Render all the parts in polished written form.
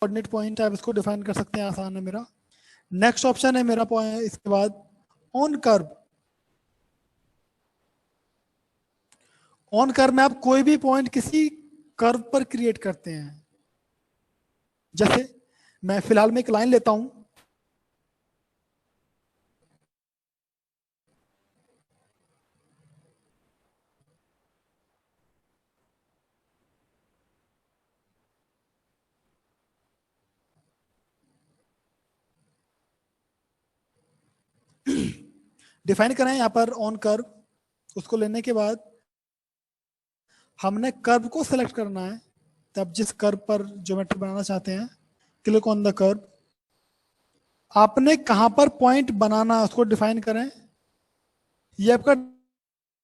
Coordinate point आप इसको define कर सकते हैं, आसान है मेरा। नेक्स्ट ऑप्शन है मेरा पॉइंट, इसके बाद ऑन कर्व। ऑन कर्व में आप कोई भी पॉइंट किसी कर्व पर क्रिएट करते हैं। जैसे मैं फिलहाल में एक लाइन लेता हूं, डिफाइन करें यहाँ पर ऑन कर्व। उसको लेने के बाद हमने कर्व को सिलेक्ट करना है। तब जिस कर्व पर ज्योमेट्री बनाना चाहते हैं, क्लिक ऑन द कर्व। आपने कहां पर पॉइंट बनाना है उसको डिफाइन करें। ये आपका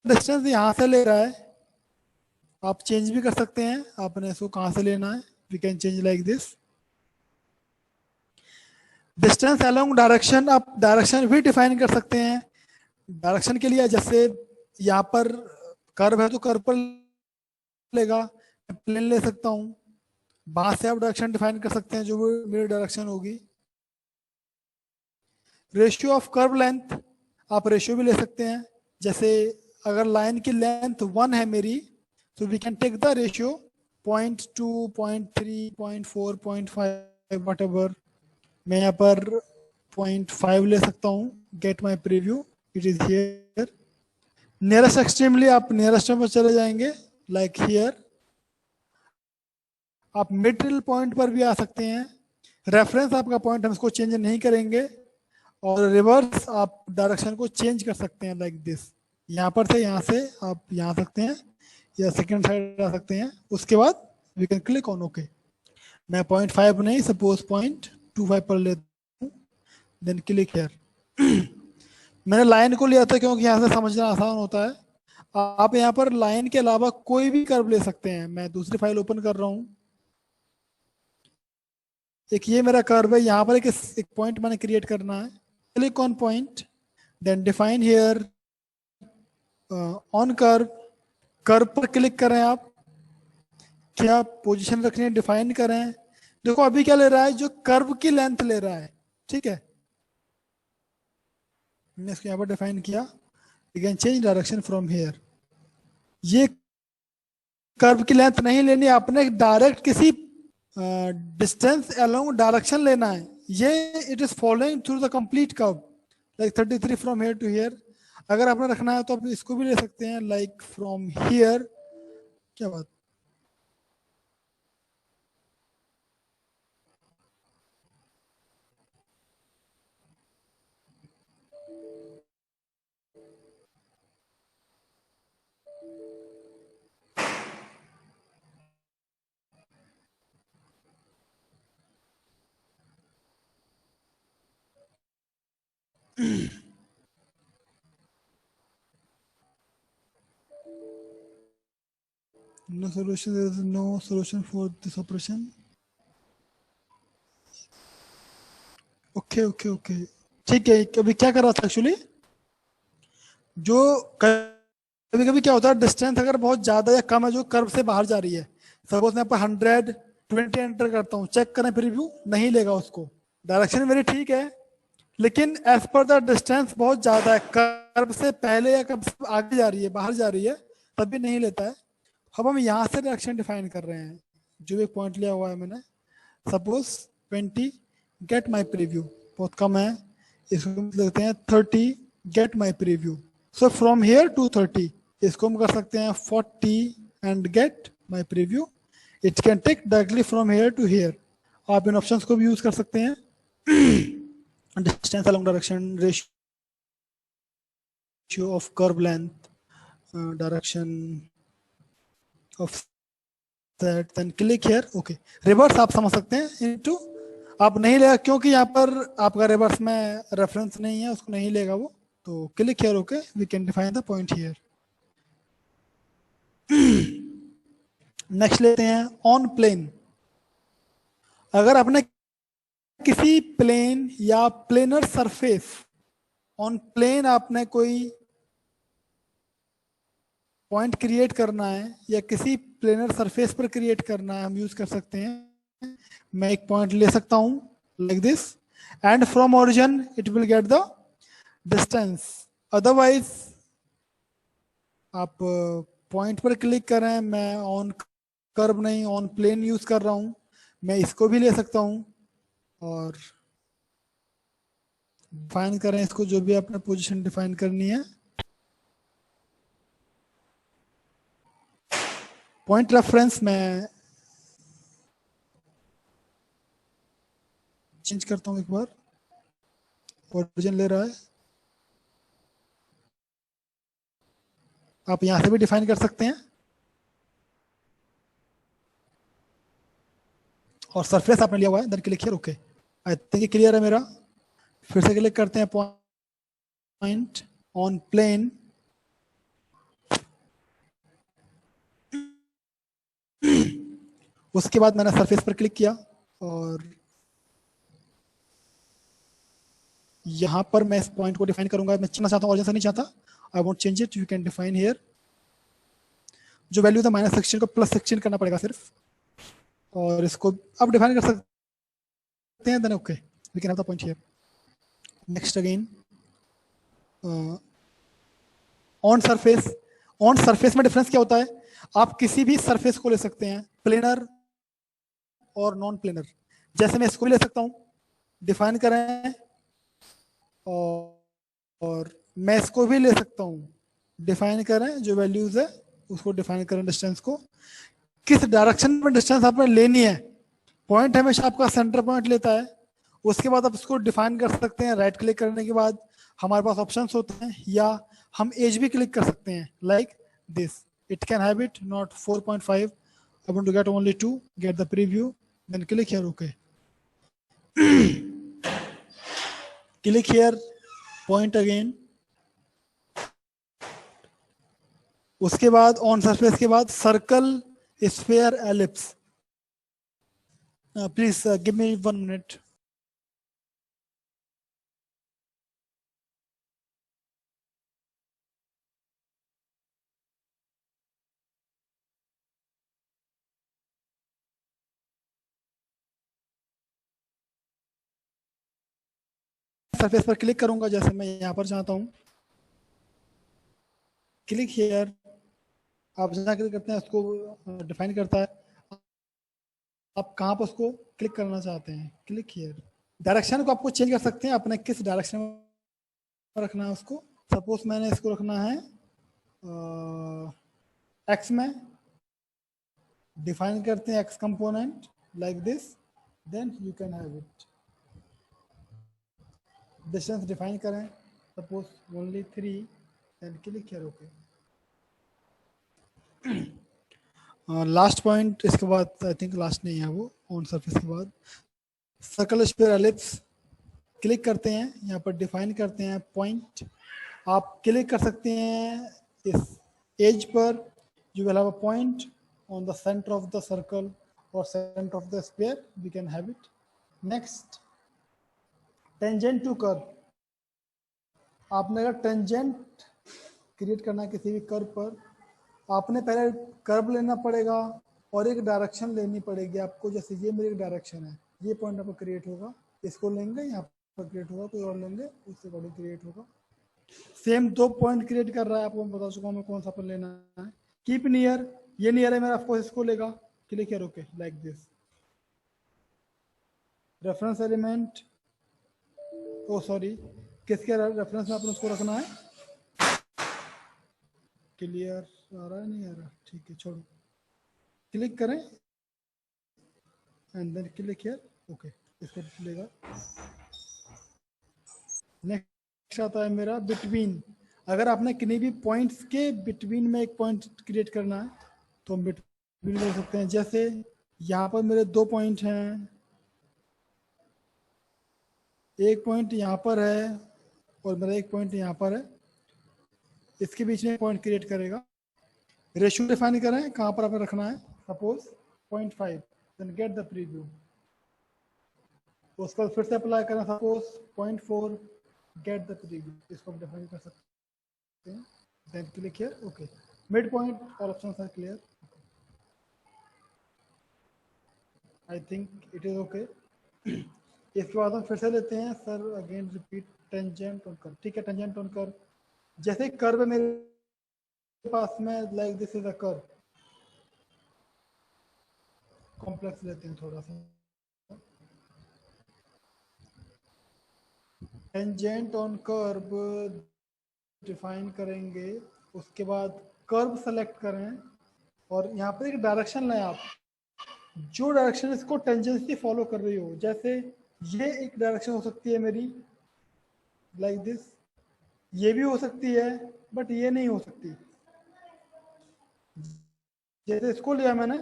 डिस्टेंस यहां से ले रहा है, आप चेंज भी कर सकते हैं। आपने इसको कहां से लेना है, we can change like this. Distance along direction, आप डायरेक्शन भी डिफाइन कर सकते हैं। डायरेक्शन के लिए जैसे यहाँ पर कर्व है तो कर्व पर लेगा, प्लेन ले सकता हूँ। वहां से आप डायरेक्शन डिफाइन कर सकते हैं जो भी मेरी डायरेक्शन होगी। रेशियो ऑफ कर्व लेंथ, आप रेशियो भी ले सकते हैं। जैसे अगर लाइन की लेंथ 1 है मेरी, तो we can take the ratio 0.2, 0.3, 0.4, 0.5 whatever. मैं यहाँ पर 0.5 ले सकता हूँ। Get my preview, it is here. Nearest extremely आप नियरेस्ट में चले जाएंगे, लाइक हियर। आप मिडिल पॉइंट पर भी आ सकते हैं। रेफरेंस आपका पॉइंट हम इसको चेंज नहीं करेंगे। और रिवर्स आप डायरेक्शन को चेंज कर सकते हैं लाइक दिस। यहाँ पर से यहाँ से आप यहाँ आ सकते हैं या सेकंड साइड आ सकते हैं। उसके बाद we can click on okay. मैं 0.5 नहीं, सपोज 0.25 पर लेता हूँ, देन क्लिक हियर। मैंने लाइन को लिया था क्योंकि यहाँ से समझना आसान होता है। आप यहाँ पर लाइन के अलावा कोई भी कर्व ले सकते हैं। मैं दूसरी फाइल ओपन कर रहा हूँ। एक ये मेरा कर्व है, यहाँ पर एक पॉइंट मैंने क्रिएट करना है। Click on point, then define here on curve. Curve पर क्लिक करें आप, क्या पोजीशन रखनी है डिफाइन करें। देखो अभी क्या ले रहा है, जो कर्व की लेंथ ले रहा है, ठीक है। मैंने इसको यहाँ पर डिफाइन किया। You can change direction from here. ये कर्व की लेंथ नहीं लेनी, आपने डायरेक्ट किसी डिस्टेंस अलोंग डायरेक्शन लेना है। ये it is following through the complete curve, like 33 from here to here. अगर आपने रखना है तो आप इसको भी ले सकते हैं, लाइक फ्रॉम हियर। क्या बात, no solution, there is no solution for this operation. Okay okay okay, ठीक है। अभी क्या कर रहा था एक्चुअली, जो कभी कभी क्या होता है, डिस्टेंस अगर बहुत ज्यादा या कम है जो कर्व से बाहर जा रही है। सपोज मैं यहाँ पर 120 एंटर करता हूँ, चेक करें प्रीव्यू, नहीं लेगा उसको। डायरेक्शन मेरी ठीक है, लेकिन एज पर द डिस्टेंस बहुत ज्यादा है, कर्व से पहले या कर्व से आगे जा रही है, बाहर जा रही है, तब भी नहीं लेता है। अब हम यहाँ से डायरेक्शन डिफाइन कर रहे हैं। जो एक पॉइंट लिया हुआ है मैंने, सपोज 20, गेट माई प्रीव्यू, बहुत कम है, इसको लिखते हैं 30, get my preview. So from here to 30, इसको हम कर सकते हैं 40 and get my preview. It can take directly from here to here. आप इन ऑप्शंस को भी यूज कर सकते हैं। Distance along direction, ratio of curve length, direction of that, then click here okay. Reverse आप समझ सकते हैं इनटू, आप नहीं लेगा क्योंकि यहाँ पर आपका रिवर्स में रेफरेंस नहीं है, उसको नहीं लेगा वो। तो click here okay, we can define the point here. Next लेते हैं ऑन प्लेन। अगर आपने किसी प्लेन या प्लेनर सरफेस, ऑन प्लेन आपने कोई पॉइंट क्रिएट करना है या किसी प्लेनर सरफेस पर क्रिएट करना है, हम यूज कर सकते हैं मैं एक पॉइंट ले सकता हूं like this, and from origin it will get the distance. Otherwise आप पॉइंट पर क्लिक करें, मैं ऑन कर्व नहीं ऑन प्लेन यूज कर रहा हूं, मैं इसको भी ले सकता हूं और डिफाइन करें इसको, जो भी आपने पोजीशन डिफाइन करनी है। पॉइंट रेफरेंस मैं चेंज करता हूं एक बार, ओरिजिन ले रहा है, आप यहां से भी डिफाइन कर सकते हैं। और सरफेस आपने लिया हुआ है, then click here, okay. I think clear है मेरा। फिर से क्लिक करते हैं पॉइंट ऑन प्लेन, उसके बाद मैंने सरफेस पर क्लिक किया और यहां पर मैं इस पॉइंट को डिफाइन करूंगा। मैं चुनना चाहता हूं, ऑरिजिन से नहीं चाहता, I won't change it, you can define here. जो वैल्यू था माइनस सेक्शन को प्लस सेक्शन करना पड़ेगा सिर्फ, और इसको अब डिफाइन कर सकते हैं, then okay we can have the point here. Next again on surface. On surface में डिफरेंस क्या होता है, आप किसी भी सरफेस को ले सकते हैं, प्लेनर और नॉन प्लेनर। जैसे मैं इसको भी ले सकता हूं, डिफाइन करें, और मैं इसको भी ले सकता हूं, डिफाइन करें, जो वैल्यूज है उसको डिफाइन करें, डिस्टेंस को किस डायरेक्शन में डिस्टेंस आपने लेनी है। पॉइंट हमेशा आपका सेंटर पॉइंट लेता है। उसके बाद आप इसको डिफाइन कर सकते हैं, राइट क्लिक करने के बाद हमारे पास ऑप्शंस होते हैं, या हम एज भी क्लिक कर सकते हैं like this, it can have it not 4.5, I want to get only 2, get the preview, then click here, okay. Click here, point again, उसके बाद ऑन सरफेस के बाद circle, sphere, ellipse. Please give me 1 minute. Surface पर click करूंगा जैसे मैं यहाँ पर चाहता हूँ, क्लिक हियर, आप जहाँ क्लिक करते हैं उसको डिफाइन करता है, आप कहाँ पर उसको क्लिक करना चाहते हैं, क्लिक हियर। डायरेक्शन को आपको चेंज कर सकते हैं, अपने किस डायरेक्शन में रखना है उसको। सपोज मैंने इसको रखना है एक्स में, डिफाइन करते हैं X component like this, then you can have it. Distance define करें, suppose only 3, and click here, okay. Last point इसके बाद, आई थिंक लास्ट नहीं है वो, ऑन सरफेस के बाद सर्कल, स्फीयर, एलिप्स क्लिक करते हैं, यहाँ पर डिफाइन करते हैं पॉइंट। आप क्लिक कर सकते हैं इस एज पर, you will have a point on the centre of the circle और centre of the sphere, we can have it. Next, tangent to curve. आपने अगर टेंजेंट क्रिएट करना है किसी भी कर्व पर, आपने पहले कर्व लेना पड़ेगा और एक डायरेक्शन लेनी पड़ेगी आपको। जैसे ये मेरी डायरेक्शन है, ये पॉइंट आपको क्रिएट होगा, इसको लेंगे यहाँ पर क्रिएट होगा, कोई और लेंगे उससे अकॉर्डिंग क्रिएट होगा। सेम 2 पॉइंट क्रिएट कर रहा है, आपको मैं बता चुका हूँ मैं कौन सा पर लेना है। कीप नियर, ये नियर है मेरा, आपको इसको लेगा, click here, okay, like this. Reference element, oh sorry, किसके रेफरेंस में आपने उसको रखना है, क्लियर आ रहा है नहीं आ रहा, ठीक है छोड़ो, क्लिक करें and then click here, okay, इसको लेगा। नेक्स्ट आता है मेरा बिटवीन। अगर आपने किन्हीं भी पॉइंट्स के बिटवीन में एक पॉइंट क्रिएट करना है तो हम बिटवीन कर सकते हैं। जैसे यहाँ पर मेरे 2 पॉइंट हैं, एक पॉइंट यहाँ पर है और मेरा एक पॉइंट यहाँ पर है, इसके बीच में पॉइंट क्रिएट करेगा। रेशियो डिफाइन करें कहाँ पर आपने रखना है, suppose 0.5, then get the preview. उसको फिर से अप्लाई करें, सपोज 0.4, गेट द प्रीव्यू, इसको डिफाइन कर सकते हैं, then click here, okay. Mid point और options are clear. I think it is okay. इसके बाद हम फिर से लेते हैं sir, again repeat tangent on curve. ठीक है, टेंजेंट ऑन कर्व, जैसे कर्व है मेरे पास में, like this is a curve, complex लेते हैं थोड़ा सा। टेंजेंट ऑन कर्व डिफाइन करेंगे, उसके बाद कर्व सेलेक्ट करें और यहाँ पर एक डायरेक्शन लें आप, जो डायरेक्शन इसको टेंजेंसी फॉलो कर रही हो। जैसे ये एक डायरेक्शन हो सकती है मेरी, लाइक दिस, ये भी हो सकती है बट ये नहीं हो सकती। जैसे इसको लिया मैंने,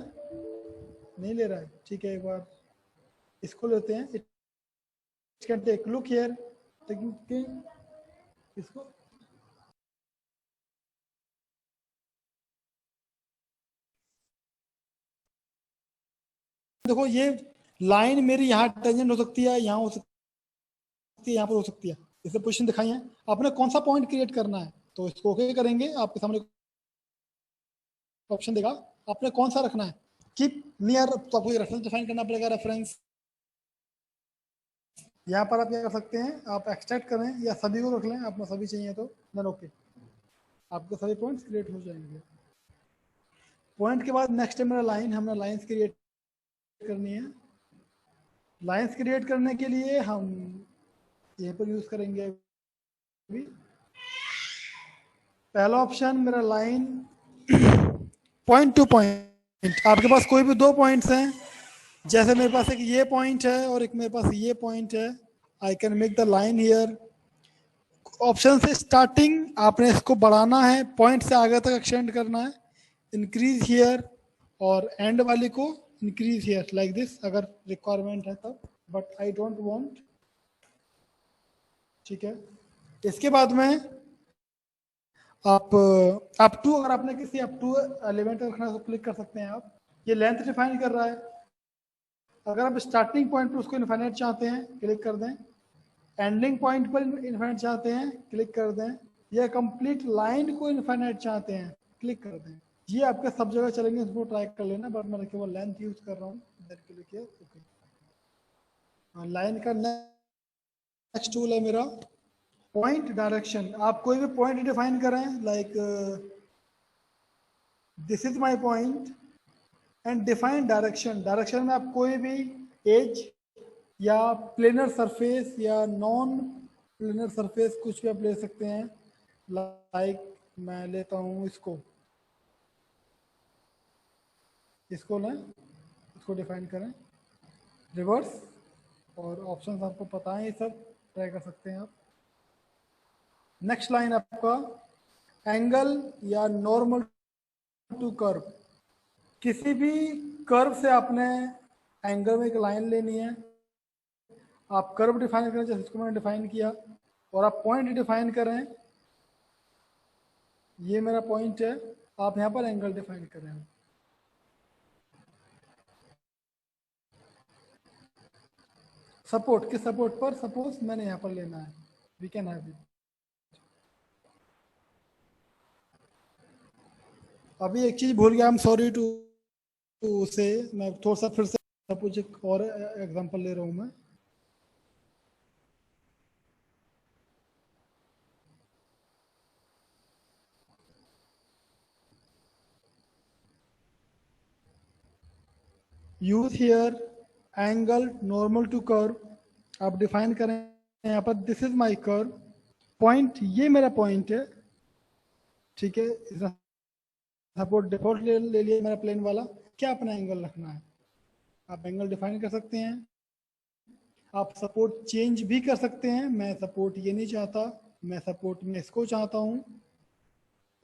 नहीं ले रहा है, ठीक है, एक बार इसको लेते हैं। It can take look here, इसको देखो, ये लाइन मेरी यहाँ टेंजेंट हो सकती है, यहाँ हो सकती है, यहाँ पर हो सकती है, इसे पोजीशन दिखाई है। आपने कौन सा पॉइंट क्रिएट करना है, तो इसको ओके करेंगे, आपके सामने ऑप्शन देगा, आपने कौन सा रखना है। कीप नियर, तो आपको रेफरेंस डिफाइन करना पड़ेगा, रेफरेंस। यहाँ पर आप क्या कर सकते हैं, आप एक्सट्रैक्ट करें या सभी को रख लें, आपको सभी चाहिए तो देन ओके, आपके सभी पॉइंट्स क्रिएट हो जाएंगे। पॉइंट के बाद नेक्स्ट है मेरा लाइन, हमें लाइंस क्रिएट करनी है। लाइंस क्रिएट करने के लिए हम यहीं पर यूज करेंगे अभी। पहला ऑप्शन मेरा लाइन पॉइंट टू पॉइंट, आपके पास कोई भी दो पॉइंट्स हैं, जैसे मेरे पास एक ये पॉइंट है और एक मेरे पास ये पॉइंट है, I can make the line here. Option से स्टार्टिंग आपने इसको बढ़ाना है, पॉइंट से आगे तक एक्सटेंड करना है, इंक्रीज हियर, और एंड वाले को इंक्रीज हियर, लाइक दिस, अगर रिक्वायरमेंट है तब, बट आई डोंट वांट। ठीक है, इसके बाद में आप अप टू, अगर आपने किसी अप टू एलिमेंट रखना है तो क्लिक कर सकते हैं आप। ये लेंथ डिफाइन कर रहा है। अगर आप स्टार्टिंग पॉइंट पर उसको इन्फाइनाइट चाहते हैं, क्लिक कर दें। एंडिंग पॉइंट पर इन्फाइनाइट चाहते हैं, क्लिक कर दें। या कंप्लीट लाइन को इन्फाइनाइट चाहते हैं, क्लिक कर दें। ये आपके सब जगह चलेंगे, उसको ट्राई कर लेना, बट मैं केवल लेंथ यूज कर रहा हूँ, क्लिक किया, ओके। लाइन का नेक्स्ट टूल है मेरा पॉइंट डायरेक्शन। आप कोई भी पॉइंट डिफाइन करें, like this is my point, and define direction. Direction में आप कोई भी एज या प्लेनर सरफेस या नॉन प्लेनर सरफेस कुछ भी आप ले सकते हैं। लाइक मैं लेता हूँ इसको, इसको लें, इसको डिफाइन करें, रिवर्स, और ऑप्शंस आपको पता है, ये सब ट्राई कर सकते हैं आप। नेक्स्ट लाइन आपका एंगल या नॉर्मल टू कर्व। किसी भी कर्व से आपने एंगल में एक लाइन लेनी है, आप कर्व डिफाइन करें जैसे इसको मैंने डिफाइन किया, और आप पॉइंट डिफाइन करें, ये मेरा पॉइंट है, आप यहाँ पर एंगल डिफाइन करें। सपोर्ट, किस सपोर्ट पर, सपोज मैंने यहाँ पर लेना है, वी कैन हैव इट। अभी एक चीज भूल गया, आई एम सॉरी टू से, मैं थोड़ा सा फिर से सपोज एक और एग्जांपल ले रहा हूँ मैं। Use here angle normal to curve, आप डिफाइन करें यहाँ पर, this is my curve point, ये मेरा पॉइंट है, ठीक है। सपोर्ट डिफॉल्ट ले लिया मेरा प्लेन वाला, क्या अपना एंगल रखना है, आप एंगल डिफाइन कर सकते हैं। आप सपोर्ट चेंज भी कर सकते हैं, मैं सपोर्ट ये नहीं चाहता, मैं सपोर्ट में इसको चाहता हूँ,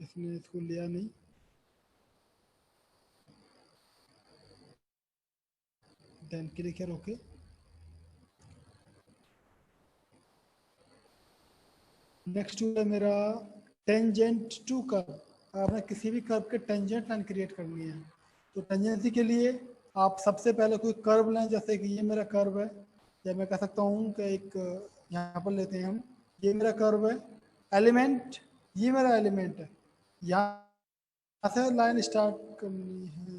इसने इसको लिया नहीं, then click here, okay. Next है मेरा टेंजेंट टू कर्व। आपने किसी भी कर्व के टेंजेंट लाइन क्रिएट करनी है, तो टेंजेंसी के लिए आप सबसे पहले कोई कर्व लें, जैसे कि ये मेरा कर्व है, या मैं कह सकता हूँ कि एक यहाँ पर लेते हैं हम, ये मेरा कर्व है, एलिमेंट, ये मेरा एलिमेंट है, यहाँ से लाइन स्टार्ट करनी है,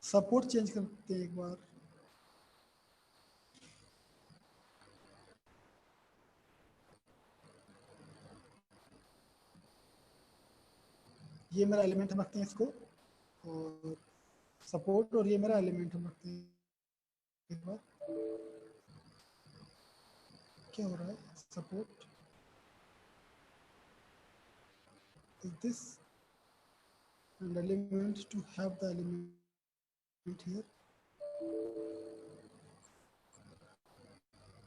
सपोर्ट चेंज करते हैं एक बार। ये मेरा एलिमेंट हम रखते हैं इसको, और सपोर्ट, और ये मेरा एलिमेंट हम रखते हैं एक बार। क्या हो रहा है? Support is this, and element to have the element here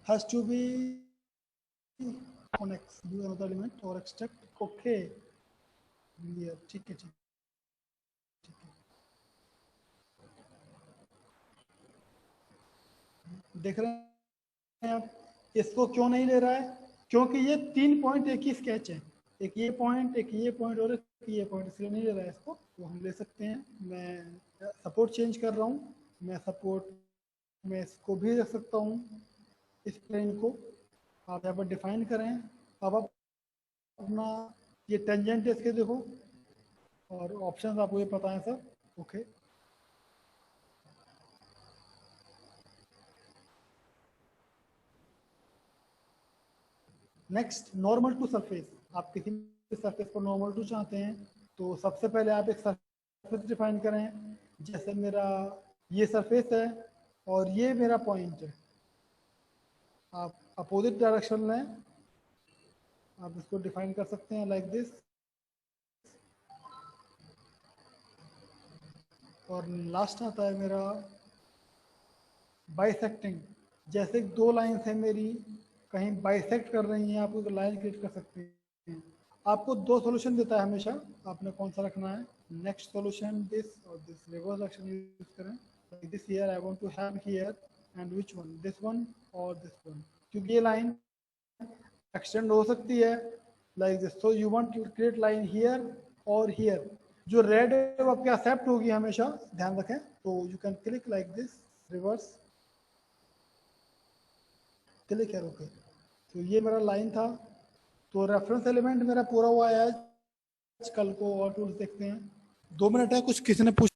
has to be on x, do another element or extract। okay, clear, ठीक है, ठीक है। देख रहे हैं आप, इसको क्यों नहीं ले रहा है? क्योंकि ये 3 पॉइंट एक ही स्केच है, एक ये पॉइंट, एक ये पॉइंट और एक ये पॉइंट, इसलिए नहीं ले रहा है इसको। तो हम ले सकते हैं। मैं सपोर्ट चेंज कर रहा हूँ, मैं सपोर्ट में इसको भी रख सकता हूँ, इस प्लेन को। आप यहाँ पर डिफाइन करें। अब आप अपना ये टेंजेंट इसके देखो, और ऑप्शंस आपको ये पता है सब। Okay, next, normal to surface. आप किसी भी सरफेस को नॉर्मल टू चाहते हैं, तो सबसे पहले आप एक सरफेस डिफाइन करें। जैसे मेरा ये सरफेस है और ये मेरा पॉइंट है, आप अपोजिट डायरेक्शन में आप इसको डिफाइन कर सकते हैं लाइक दिस। और लास्ट आता है मेरा बाइसेक्टिंग। जैसे 2 लाइन्स है मेरी, कहीं बाइसेक्ट कर रही हैं, आप एक लाइन क्रिएट कर सकते हैं। आपको 2 सॉल्यूशन देता है हमेशा, आपने कौन सा रखना है। नेक्स्ट सॉल्यूशन दिस और दिस, रिवर्स एक्शन यूज करें। This here I want to have here, and which one, this one और दिस वन, क्योंकि ये लाइन एक्सटेंड हो सकती है like this. So you want to create line here और here. जो रेड है वो आपके एक्सेप्ट होगी हमेशा, ध्यान रखें। तो you can click like this, reverse click है, ओके। तो ये मेरा लाइन था। तो रेफरेंस एलिमेंट मेरा पूरा हुआ है। आज कल को और टूल्स देखते हैं। 2 मिनट है, कुछ किसी ने पूछ